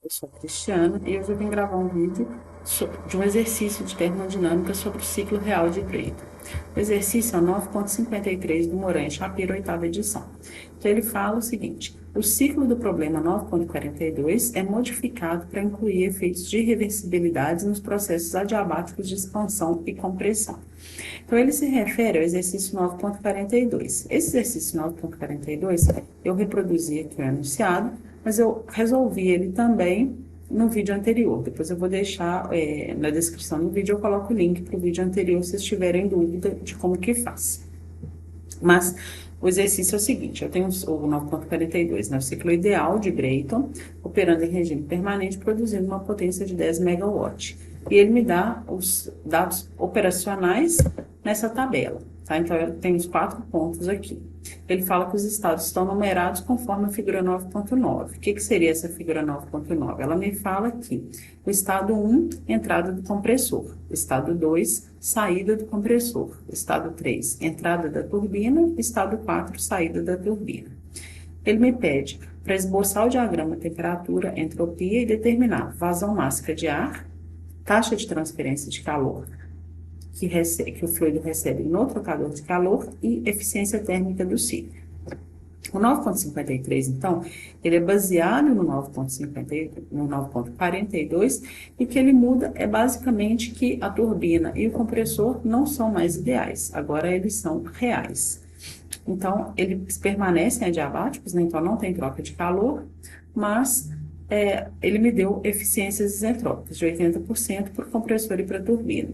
Eu sou a Cristiana e hoje eu vim gravar um vídeo de um exercício de termodinâmica sobre o ciclo real de Brayton. O exercício é o 9.53 do Moran e Shapiro, oitava edição. Então ele fala o seguinte: o ciclo do problema 9.42 é modificado para incluir efeitos de reversibilidade nos processos adiabáticos de expansão e compressão. Então, ele se refere ao exercício 9.42. Esse exercício 9.42 eu reproduzi aqui o enunciado, mas eu resolvi ele também no vídeo anterior. Depois eu vou deixar na descrição do vídeo, eu coloco o link para o vídeo anterior, se vocês tiverem dúvida de como que faz. Mas o exercício é o seguinte: eu tenho o 9.42, né, o ciclo ideal de Brayton, operando em regime permanente, produzindo uma potência de 10 megawatts. E ele me dá os dados operacionais nessa tabela, tá? Então, eu tenho os 4 pontos aqui. Ele fala que os estados estão numerados conforme a figura 9.9. O que seria essa figura 9.9? Ela me fala que o estado 1, entrada do compressor. Estado 2, saída do compressor. Estado 3, entrada da turbina. Estado 4, saída da turbina. Ele me pede para esboçar o diagrama temperatura, entropia e determinar vazão máxima de ar, taxa de transferência de calor que o fluido recebe no trocador de calor e eficiência térmica do ciclo. O 9.53, então, ele é baseado no 9.42 e o que ele muda é basicamente que a turbina e o compressor não são mais ideais, agora eles são reais. Então, eles permanecem adiabáticos, né? Então não tem troca de calor, mas ele me deu eficiências isentrópicas de 80% para o compressor e para a turbina.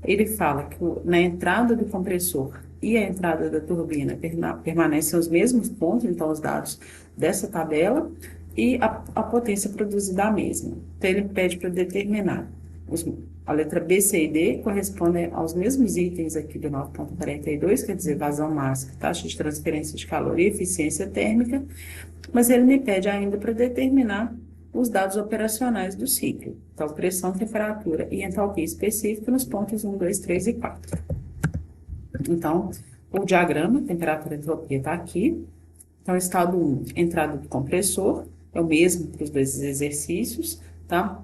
Ele fala que na entrada do compressor e a entrada da turbina permanecem os mesmos pontos, então os dados dessa tabela, e a potência produzida a mesma. Então, ele pede para determinar a letra B, C e D correspondem aos mesmos itens aqui do 9.42, quer dizer, vazão máxima, taxa de transferência de calor e eficiência térmica, mas ele me pede ainda para determinar os dados operacionais do ciclo, então pressão, temperatura e entalpia específica nos pontos 1, 2, 3 e 4. Então, o diagrama, temperatura e entropia está aqui. Então, estado 1, entrada do compressor, é o mesmo para os dois exercícios, tá?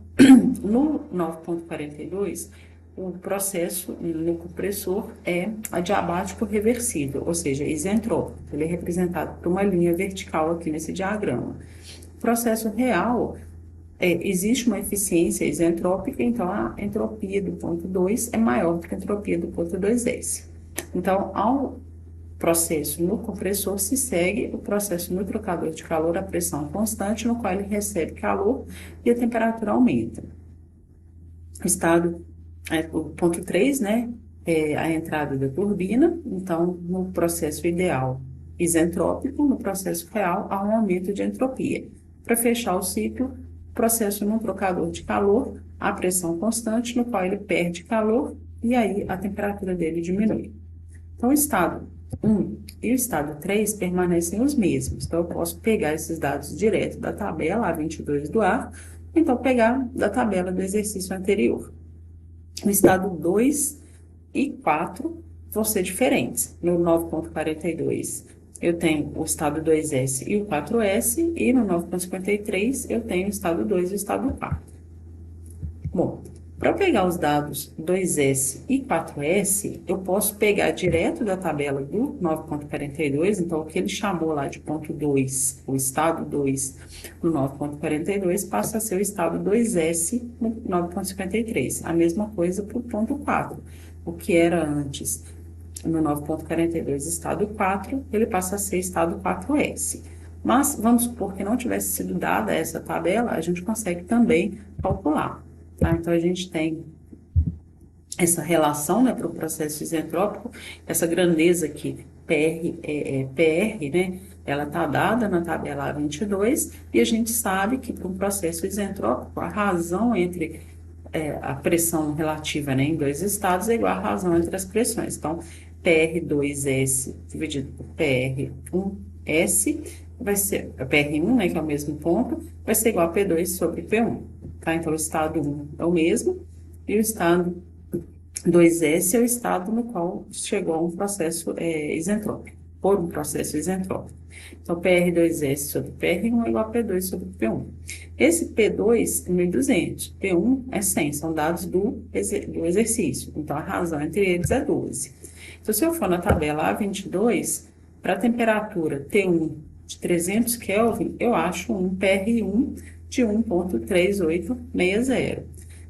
No 9.42, o processo no compressor é adiabático reversível, ou seja, isentrópico. Ele é representado por uma linha vertical aqui nesse diagrama. O processo real, existe uma eficiência isentrópica, então a entropia do ponto 2 é maior do que a entropia do ponto 2S. Então, ao processo no compressor se segue o processo no trocador de calor a pressão constante, no qual ele recebe calor e a temperatura aumenta. O ponto 3, né, é a entrada da turbina. Então, no processo ideal isentrópico, no processo real, há um aumento de entropia. Para fechar o ciclo, processo no trocador de calor, a pressão constante, no qual ele perde calor e aí a temperatura dele diminui. Então, o estado 1 e o estado 3 permanecem os mesmos. Então, eu posso pegar esses dados direto da tabela A22 do ar, então pegar da tabela do exercício anterior. O estado 2 e 4 vão ser diferentes. No 9.42, eu tenho o estado 2S e o 4S, e no 9.53, eu tenho o estado 2 e o estado 4. Bom, para pegar os dados 2S e 4S, eu posso pegar direto da tabela do 9.42, então o que ele chamou lá de ponto 2, o estado 2 no 9.42, passa a ser o estado 2S no 9.53. A mesma coisa para o ponto 4. O que era antes no 9.42 estado 4, ele passa a ser estado 4S. Mas vamos supor que não tivesse sido dada essa tabela, a gente consegue também calcular. Tá? Então, a gente tem essa relação, né, para o processo isentrópico, essa grandeza aqui, PR, né, ela está dada na tabela A22, e a gente sabe que para um processo isentrópico, a razão entre a pressão relativa, né, em dois estados é igual à razão entre as pressões. Então, PR2S dividido por PR1S vai ser, PR1, né, que é o mesmo ponto, vai ser igual a P2 sobre P1. Tá? Então, o estado 1 é o mesmo, e o estado 2S é o estado no qual chegou a um processo isentrópico, por um processo isentrópico. Então, PR2S sobre PR1 é igual a P2 sobre P1. Esse P2 é 1.200, P1 é 100, são dados do exercício. Então, a razão entre eles é 12. Então, se eu for na tabela A22, para a temperatura T1 de 300 Kelvin, eu acho um PR1 de 1,3860.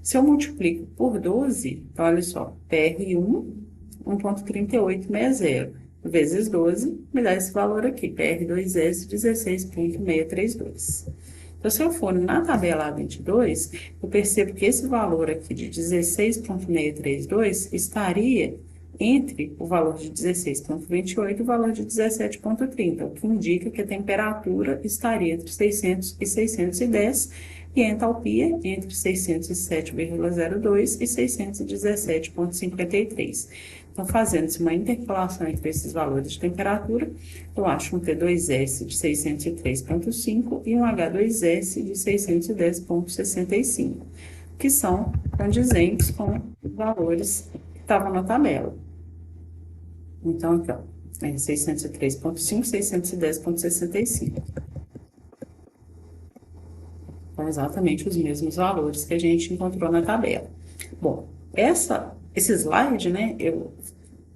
Se eu multiplico por 12, então, olha só, PR1, 1,3860, vezes 12, me dá esse valor aqui, PR2S, 16,632. Então, se eu for na tabela A22, eu percebo que esse valor aqui de 16,632 estaria entre o valor de 16,28 e o valor de 17,30, o que indica que a temperatura estaria entre 600 e 610 e a entalpia entre 607,02 e 617,53. Então, fazendo-se uma interpolação entre esses valores de temperatura, eu acho um T2S de 603,5 e um H2S de 610,65, que são condizentes com os valores que estavam na tabela. Então, aqui, ó, 603,5, 610,65. São exatamente os mesmos valores que a gente encontrou na tabela. Bom, esse slide, né, eu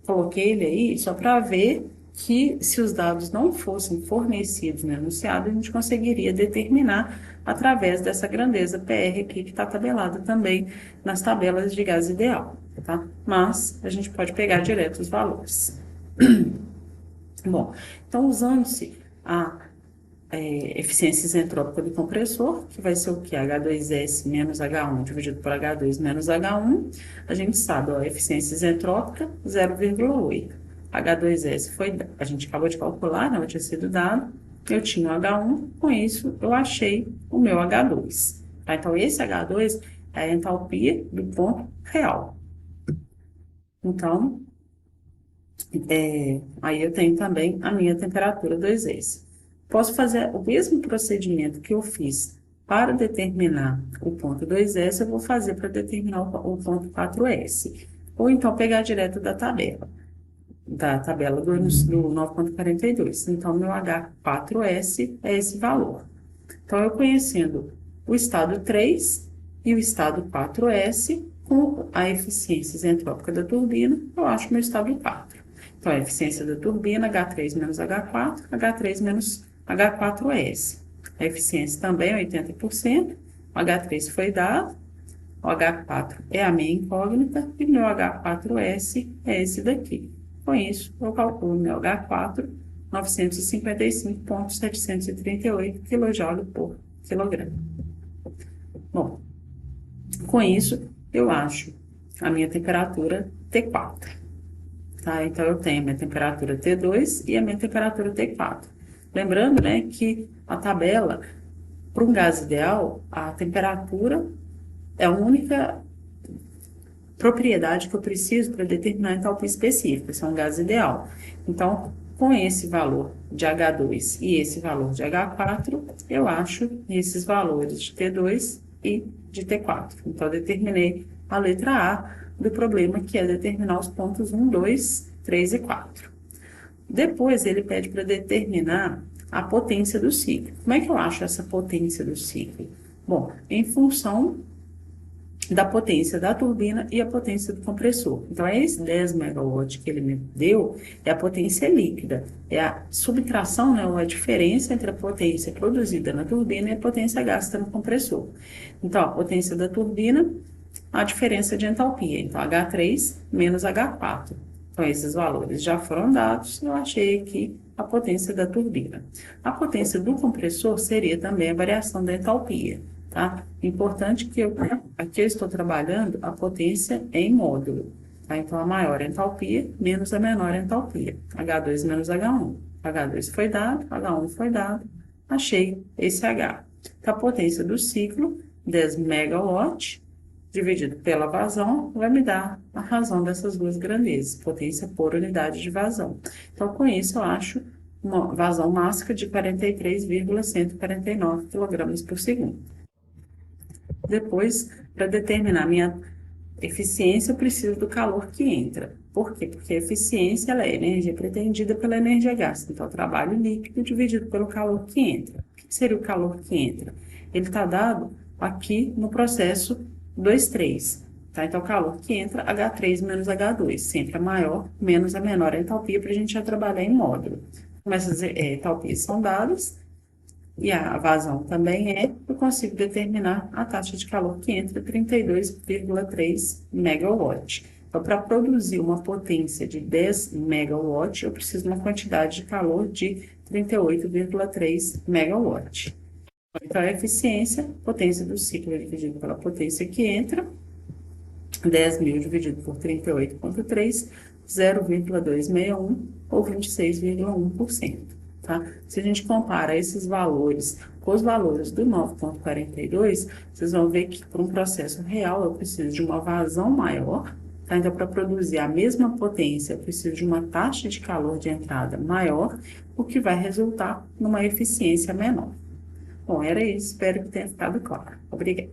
coloquei ele aí só para ver que se os dados não fossem fornecidos no enunciado, a gente conseguiria determinar através dessa grandeza PR aqui, que está tabelada também nas tabelas de gás ideal, tá? Mas a gente pode pegar direto os valores. Bom, então usando-se a eficiência isentrópica do compressor, que vai ser o que? H2S menos H1 dividido por H2 menos H1, a gente sabe, ó, a eficiência isentrópica 0,8. H2S foi, a gente acabou de calcular, não tinha sido dado, eu tinha o H1, com isso eu achei o meu H2. Tá? Então, esse H2 é a entalpia do ponto real. Então, aí eu tenho também a minha temperatura 2S. Posso fazer o mesmo procedimento que eu fiz para determinar o ponto 2S, eu vou fazer para determinar o ponto 4S. Ou então pegar direto da tabela do 9,42. Então, meu H4S é esse valor. Então, eu conhecendo o estado 3 e o estado 4S, com a eficiência isentrópica da turbina, eu acho meu estado 4. Então, a eficiência da turbina, H3 menos H4, H3 menos H4S. A eficiência também é 80%, o H3 foi dado, o H4 é a minha incógnita e meu H4S é esse daqui. Com isso, eu calculo meu H4, 955,738 kJ por quilograma. Bom, com isso, eu acho a minha temperatura T4. Tá? Então, eu tenho a minha temperatura T2 e a minha temperatura T4. Lembrando, né, que a tabela, para um gás ideal, a temperatura é a única propriedade que eu preciso para determinar a entalpia específica, isso é um gás ideal. Então, com esse valor de H2 e esse valor de H4, eu acho esses valores de T2 e de T4. Então, eu determinei a letra A do problema, que é determinar os pontos 1, 2, 3 e 4. Depois, ele pede para determinar a potência do ciclo. Como é que eu acho essa potência do ciclo? Bom, em função da potência da turbina e a potência do compressor. Então, esse 10 MW que ele me deu é a potência líquida, é a subtração, né, ou a diferença entre a potência produzida na turbina e a potência gasta no compressor. Então, a potência da turbina, a diferença de entalpia, então H3 menos H4. Então, esses valores já foram dados, eu achei aqui a potência da turbina. A potência do compressor seria também a variação da entalpia. Tá? Importante que aqui eu estou trabalhando a potência em módulo. Tá? Então, a maior entalpia menos a menor entalpia. H2 menos H1. H2 foi dado, H1 foi dado, achei esse H. Então, a potência do ciclo, 10 MW, dividido pela vazão, vai me dar a razão dessas duas grandezas, potência por unidade de vazão. Então, com isso, eu acho uma vazão máxima de 43,149 kg por segundo. Depois, para determinar a minha eficiência, eu preciso do calor que entra. Por quê? Porque a eficiência ela é a energia pretendida pela energia gasta. Então, o trabalho líquido dividido pelo calor que entra. O que seria o calor que entra? Ele está dado aqui no processo 2,3. Tá? Então, o calor que entra, H3 menos H2, sempre a maior menos a menor entalpia, para a gente já trabalhar em módulo. Como essas entalpias são dadas, e a vazão também eu consigo determinar a taxa de calor que entra, 32,3 megawatt. Então, para produzir uma potência de 10 megawatt, eu preciso de uma quantidade de calor de 38,3 megawatt. Então, a eficiência, potência do ciclo dividido pela potência que entra, 10.000 dividido por 38,3, 0,261 ou 26,1%. Tá? Se a gente compara esses valores com os valores do 9,42, vocês vão ver que para um processo real eu preciso de uma vazão maior. Tá? Então, para produzir a mesma potência, eu preciso de uma taxa de calor de entrada maior, o que vai resultar numa eficiência menor. Bom, era isso. Espero que tenha ficado claro. Obrigada.